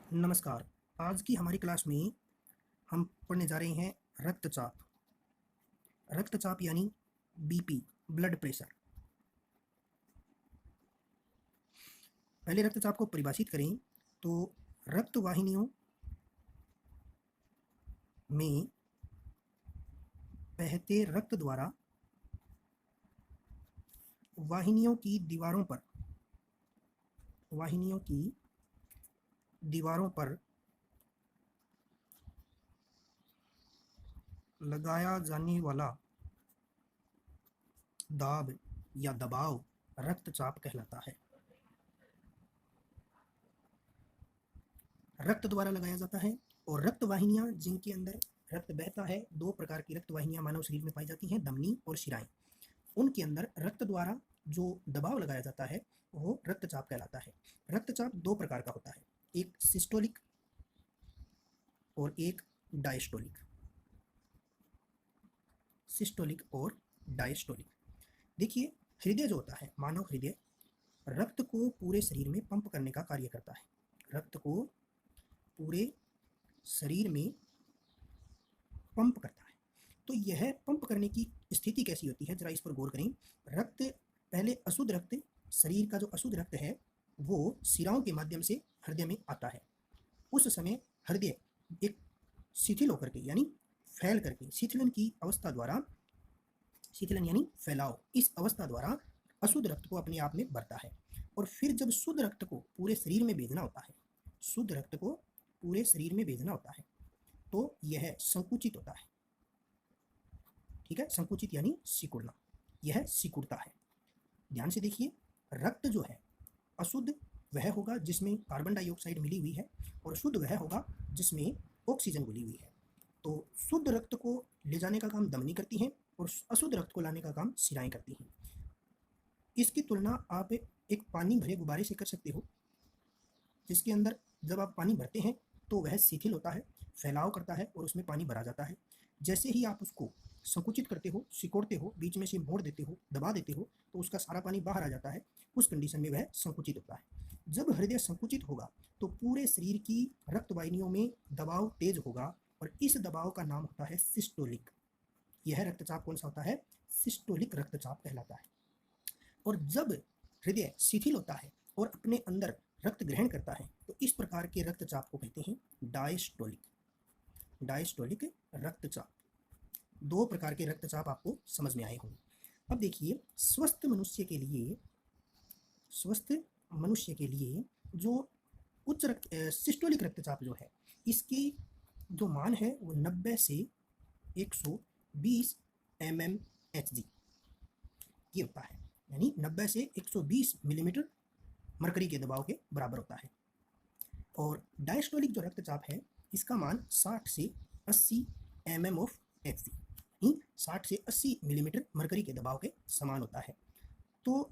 नमस्कार। आज की हमारी क्लास में हम पढ़ने जा रहे हैं रक्तचाप। रक्तचाप यानी बीपी, ब्लड प्रेशर। पहले रक्तचाप को परिभाषित करें तो रक्त वाहिनियों में बहते रक्त द्वारा वाहिनियों की दीवारों पर लगाया जाने वाला दाब या दबाव रक्तचाप कहलाता है। रक्त द्वारा लगाया जाता है और रक्त वाहिनियां जिनके अंदर रक्त बहता है, दो प्रकार की रक्त वाहिनियां मानव शरीर में पाई जाती हैं, धमनी और शिराएं। उनके अंदर रक्त द्वारा जो दबाव लगाया जाता है वो रक्तचाप कहलाता है। रक्तचाप दो प्रकार का होता है, एक सिस्टोलिक और एक डायस्टोलिक। सिस्टोलिक और डायस्टोलिक। देखिए, हृदय जो होता है, मानव हृदय रक्त को पूरे शरीर में पंप करने का कार्य करता है। रक्त को पूरे शरीर में पंप करता है। तो यह पंप करने की स्थिति कैसी होती है, जरा इस पर गौर करें। रक्त पहले अशुद्ध रक्त, शरीर का जो अशुद्ध रक्त है वो शिराओं के माध्यम से हृदय में आता है। उस समय हृदय एक शिथिल होकर के यानी फैल करके, शिथिलन की अवस्था द्वारा, शिथिलन यानी फैलाव, इस अवस्था द्वारा अशुद्ध रक्त को अपने आप में भरता है। और फिर जब शुद्ध रक्त को पूरे शरीर में भेजना होता है, शुद्ध रक्त को पूरे शरीर में भेजना होता है, तो यह संकुचित होता है। ठीक है, संकुचित यानी सिकुड़ना, यह सिकुड़ता है। ध्यान से देखिए, रक्त जो है अशुद्ध वह होगा जिसमें कार्बन डाइऑक्साइड मिली हुई है और शुद्ध वह होगा जिसमें ऑक्सीजन मिली हुई है। तो शुद्ध रक्त को ले जाने का काम धमनी करती है और अशुद्ध रक्त को लाने का काम शिराएं करती हैं। इसकी तुलना आप एक पानी भरे गुब्बारे से कर सकते हो, जिसके अंदर जब आप पानी भरते हैं तो वह शिथिल होता है, फैलाव करता है और उसमें पानी भरा जाता है। जैसे ही आप उसको संकुचित करते हो, सिकोड़ते हो, बीच में से मोड़ देते हो, दबा देते हो, तो उसका सारा पानी बाहर आ जाता है। उस कंडीशन में वह संकुचित होता है। जब हृदय संकुचित होगा तो पूरे शरीर की रक्त वाहिनियों में दबाव तेज होगा और इस दबाव का नाम होता है सिस्टोलिक। यह रक्तचाप कौन सा होता है? सिस्टोलिक रक्तचाप कहलाता है। और जब हृदय शिथिल होता है और अपने अंदर रक्त ग्रहण करता है तो इस प्रकार के रक्तचाप को कहते हैं डायस्टोलिक। डायस्टोलिक रक्तचाप। दो प्रकार के रक्तचाप आपको समझ में आए होंगे। अब देखिए, स्वस्थ मनुष्य के लिए जो सिस्टोलिक रक्तचाप जो है, इसकी जो मान है वो 90 से 120 mmHg ये होता है, यानी 90 से 120 मिलीमीटर मरकरी के दबाव के बराबर होता है। और डायस्टोलिक जो रक्तचाप है इसका मान 60 से 80 mm ऑफ Hg, 60 से 80 मिलीमीटर मरकरी के दबाव के समान होता है। तो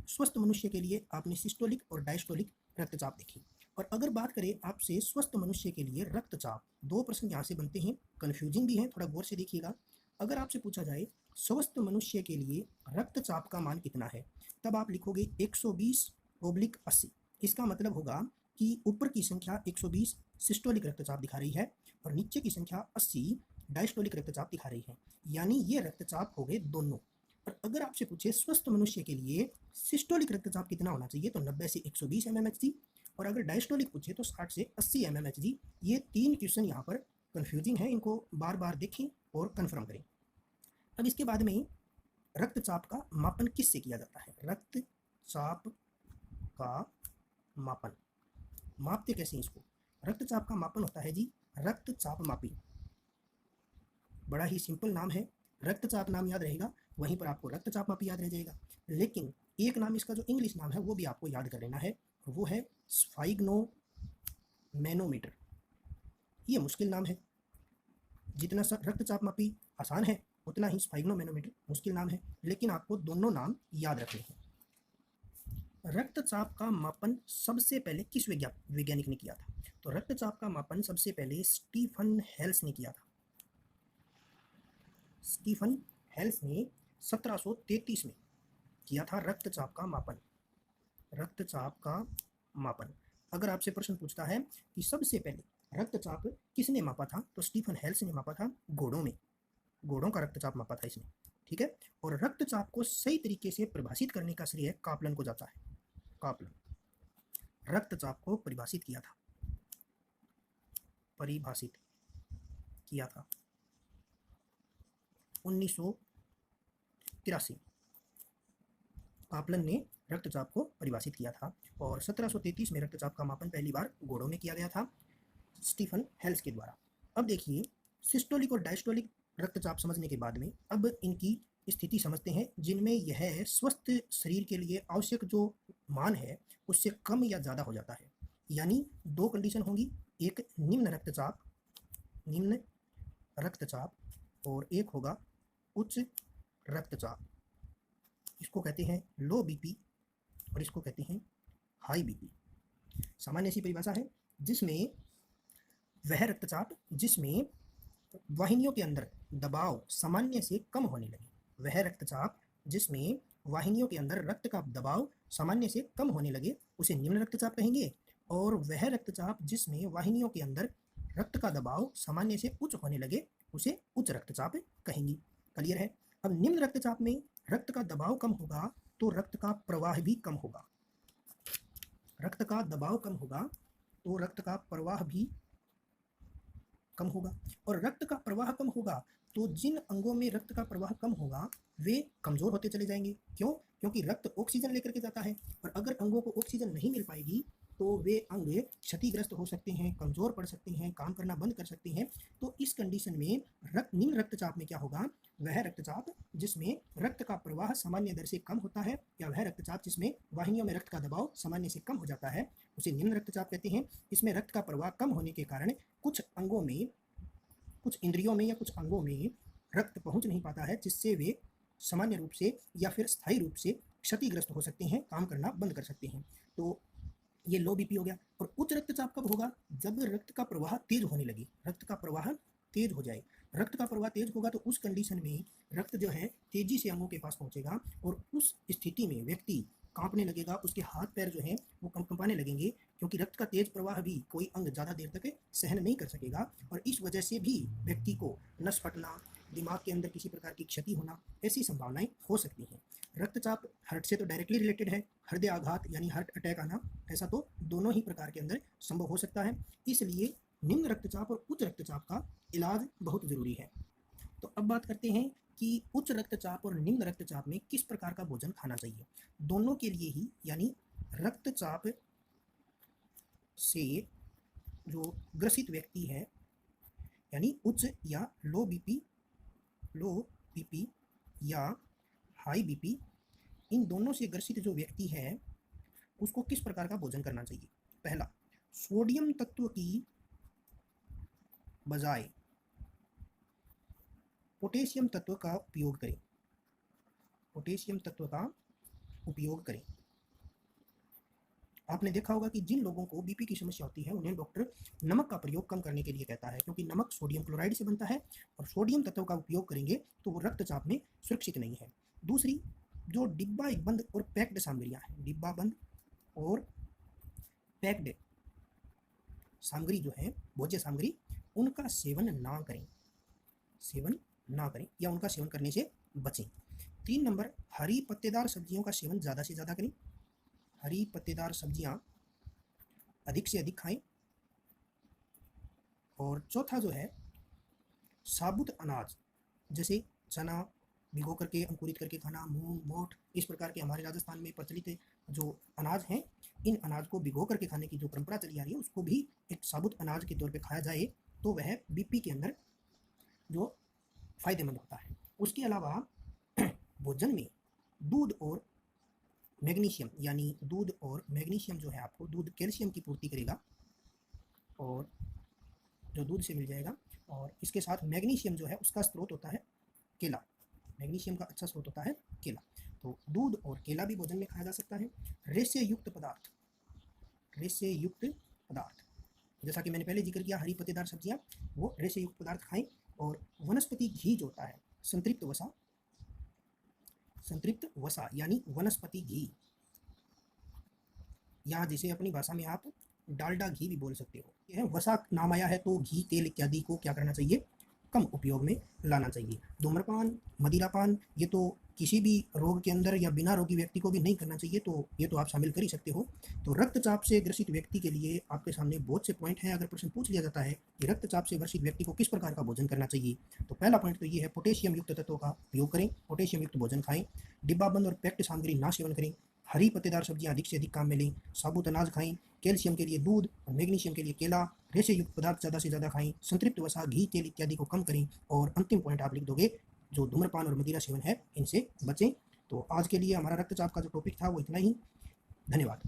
स्वस्थ मनुष्य के लिए आपने सिस्टोलिक और डायस्टोलिक रक्तचाप देखी। और अगर बात करें आपसे स्वस्थ मनुष्य के लिए रक्तचाप, दो प्रश्न यहाँ से बनते हैं, कन्फ्यूजिंग भी है, थोड़ा गौर से देखिएगा। अगर आपसे पूछा जाए स्वस्थ मनुष्य के लिए रक्तचाप का मान कितना है, तब आप लिखोगे 120/80। इसका मतलब होगा कि ऊपर की संख्या 120 सिस्टोलिक रक्तचाप दिखा रही है और नीचे की संख्या 80 डायस्टोलिक रक्तचाप दिखा रही है, यानी ये रक्तचाप हो गए दोनों। और अगर आपसे पूछे स्वस्थ मनुष्य के लिए सिस्टोलिक रक्तचाप कितना होना चाहिए, तो 90 से 120 mmHg, और अगर डायस्टोलिक पूछे तो 60 से 80 mmHg। ये तीन क्वेश्चन यहाँ पर कंफ्यूजिंग है, इनको बार बार देखें और कंफर्म करें। अब इसके बाद में रक्तचाप का मापन किससे किया जाता है? रक्तचाप का मापन मापते कैसे इसको? रक्तचाप का मापन होता है जी रक्तचाप मापी। बड़ा ही सिंपल नाम है, रक्तचाप नाम याद रहेगा, वहीं पर आपको रक्तचाप मापी याद रह जाएगा। लेकिन एक नाम इसका जो इंग्लिश नाम है वो भी आपको याद कर लेना है, वो है स्फाइग्नोमैनोमीटर। ये मुश्किल नाम है, जितना रक्तचाप मापी आसान है उतना ही स्फाइग्नोमैनोमीटर मुश्किल नाम है, लेकिन आपको दोनों नाम याद रखने हैं। रक्तचाप का मापन सबसे पहले किस वैज्ञानिक ने किया था? तो रक्तचाप का मापन सबसे पहले स्टीफन हेल्स ने किया था। स्टीफन हेल्स ने 1733 में किया था रक्तचाप का मापन। रक्तचाप का मापन। अगर आपसे प्रश्न पूछता है कि सबसे पहले रक्तचाप किसने मापा था, तो स्टीफन हेल्स ने मापा था घोड़ों में, घोड़ों का रक्तचाप मापा था इसने, ठीक है। और रक्तचाप को सही तरीके से परिभाषित करने का श्रेय कापलन को जाता है। कापलन रक्तचाप को परिभाषित किया था, परिभाषित किया था 1983। कापलन ने रक्तचाप को परिभाषित किया था और 1733 में रक्तचाप का मापन पहली बार घोड़ों में किया गया था स्टीफन हेल्स के द्वारा। अब देखिए सिस्टोलिक और डायस्टोलिक रक्तचाप समझने के बाद में अब इनकी स्थिति समझते हैं, जिनमें यह स्वस्थ शरीर के लिए आवश्यक जो मान है उससे कम या ज़्यादा हो जाता है। यानी दो कंडीशन होंगी, एक निम्न रक्तचाप और एक होगा उच्च रक्तचाप। इसको कहते हैं लो बीपी और इसको कहते हैं हाई बीपी। सामान्य सी परिभाषा है जिसमें वह रक्तचाप जिसमें वाहिनियों के अंदर दबाव सामान्य से कम होने लगे, वह रक्तचाप जिसमें वाहिनियों के अंदर रक्त का दबाव सामान्य से कम होने लगे उसे निम्न रक्तचाप कहेंगे, और वह रक्तचाप जिसमें वाहिनियों के अंदर रक्त का दबाव सामान्य से उच्च होने लगे उसे उच्च रक्तचाप कहेंगे। क्लियर है। अब निम्न रक्तचाप में रक्त का दबाव कम होगा तो रक्त का प्रवाह भी कम होगा। रक्त का दबाव कम होगा तो रक्त का प्रवाह भी कम होगा, और रक्त का प्रवाह कम होगा तो जिन अंगों में रक्त का प्रवाह कम होगा वे कमजोर होते चले जाएंगे। क्यों? क्योंकि रक्त ऑक्सीजन लेकर के जाता है, और अगर अंगों को ऑक्सीजन नहीं मिल पाएगी तो वे अंग क्षतिग्रस्त हो सकते हैं, कमजोर पड़ सकते हैं, काम करना बंद कर सकते हैं। तो इस कंडीशन में निम्न रक्तचाप में क्या होगा, वह रक्तचाप जिसमें रक्त का प्रवाह सामान्य दर से कम होता है, या वह रक्तचाप जिसमें वाहिनियों में रक्त का दबाव सामान्य से कम हो जाता है उसे निम्न रक्तचाप कहते हैं। इसमें रक्त का प्रवाह कम होने के कारण कुछ अंगों में, कुछ इंद्रियों में या कुछ अंगों में रक्त पहुंच नहीं पाता है, जिससे वे सामान्य रूप से या फिर स्थायी रूप से क्षतिग्रस्त हो सकते हैं, काम करना बंद कर सकते हैं। तो ये लो बीपी हो गया। और उच्च रक्तचाप कब होगा, जब रक्त का प्रवाह तेज होने लगे, रक्त का प्रवाह तेज हो जाए। रक्त का प्रवाह तेज होगा तो उस कंडीशन में रक्त जो है तेजी से अंगों के पास पहुंचेगा, और उस स्थिति में व्यक्ति कांपने लगेगा, उसके हाथ पैर जो हैं वो कंपाने लगेंगे, क्योंकि रक्त का तेज प्रवाह भी कोई अंग ज़्यादा देर तक सहन नहीं कर सकेगा, और इस वजह से भी व्यक्ति को नस फटना, दिमाग के अंदर किसी प्रकार की क्षति होना, ऐसी संभावनाएं हो सकती हैं। रक्तचाप हार्ट से तो डायरेक्टली रिलेटेड है, हृदय आघात यानी हार्ट अटैक आना, ऐसा तो दोनों ही प्रकार के अंदर संभव हो सकता है। इसलिए निम्न रक्तचाप और उच्च रक्तचाप का इलाज बहुत ज़रूरी है। तो अब बात करते हैं कि उच्च रक्तचाप और निम्न रक्तचाप में किस प्रकार का भोजन खाना चाहिए। दोनों के लिए ही, यानी रक्तचाप से जो ग्रसित व्यक्ति है, यानी उच्च या लो बीपी या हाई बीपी, इन दोनों से ग्रसित जो व्यक्ति है उसको किस प्रकार का भोजन करना चाहिए। पहला, सोडियम तत्व की बजाय पोटेशियम तत्व का उपयोग करें। पोटेशियम तत्व का उपयोग करें। आपने देखा होगा कि जिन लोगों को बीपी की समस्या होती है उन्हें डॉक्टर नमक का प्रयोग कम करने के लिए कहता है, क्योंकि नमक सोडियम क्लोराइड से बनता है, और सोडियम तत्व का उपयोग करेंगे तो वो रक्तचाप में सुरक्षित नहीं है। दूसरी, जो डिब्बा बंद और पैक्ड सामग्रियां हैं, डिब्बा बंद और पैक्ड सामग्री जो है, भोज्य सामग्री, उनका सेवन ना करें, सेवन ना करें या उनका सेवन करने से बचें। 3 नंबर, हरी पत्तेदार सब्जियों का सेवन ज़्यादा से ज़्यादा करें। हरी पत्तेदार सब्जियां अधिक से अधिक खाएं। और चौथा जो है, साबुत अनाज जैसे चना भिगो करके अंकुरित करके खाना, मूंग, मोठ, इस प्रकार के हमारे राजस्थान में प्रचलित जो अनाज हैं, इन अनाज को भिगो करके खाने की जो परंपरा चली आ रही है उसको भी एक साबुत अनाज के तौर पे खाया जाए तो वह बीपी के अंदर जो फायदेमंद होता है। उसके अलावा भोजन में दूध और मैग्नीशियम, यानी दूध और मैग्नीशियम जो है, आपको दूध कैल्शियम की पूर्ति करेगा और जो दूध से मिल जाएगा, और इसके साथ मैग्नीशियम जो है उसका स्रोत होता है केला। मैग्नीशियम का अच्छा स्रोत होता है केला, तो दूध और केला भी भोजन में खाया जा सकता है। रेशे युक्त पदार्थ, रेशे युक्त पदार्थ जैसा कि मैंने पहले जिक्र किया, हरी पत्तेदार सब्जियां, वो रेशे युक्त पदार्थ खाएं। और वनस्पति घी जो होता है, संतृप्त वसा यानी वनस्पति घी, या जिसे अपनी भाषा में आप डालडा घी भी बोल सकते हो। यह वसा नाम आया है तो घी तेल इत्यादि को क्या करना चाहिए, कम उपयोग में लाना चाहिए। धूम्रपान, मदिरापान ये तो किसी भी रोग के अंदर या बिना रोगी व्यक्ति को भी नहीं करना चाहिए, तो ये तो आप शामिल कर ही सकते हो। तो रक्तचाप से ग्रसित व्यक्ति के लिए आपके सामने बहुत से पॉइंट हैं। अगर प्रश्न पूछ लिया जाता है कि रक्तचाप से ग्रसित व्यक्ति को किस प्रकार का भोजन करना चाहिए, तो पहला पॉइंट तो ये है पोटेशियम युक्त तत्वों का उपयोग करें, पोटेशियम युक्त भोजन खाएं, डिब्बाबंद और पैक्ड सामग्री ना सेवन करें, हरी पत्तेदार सब्जियां अधिक से अधिक काम में लें, साबुत अनाज खाएं, कैल्शियम के लिए दूध और मैग्नीशियम के लिए केला, रेशे युक्त पदार्थ ज़्यादा से ज़्यादा खाएं, संतृप्त वसा, घी, तेल इत्यादि को कम करें। और अंतिम पॉइंट आप लिख दोगे, जो धूम्रपान और मदिरा सेवन है इनसे बचें। तो आज के लिए हमारा रक्तचाप का जो टॉपिक था वो इतना ही। धन्यवाद।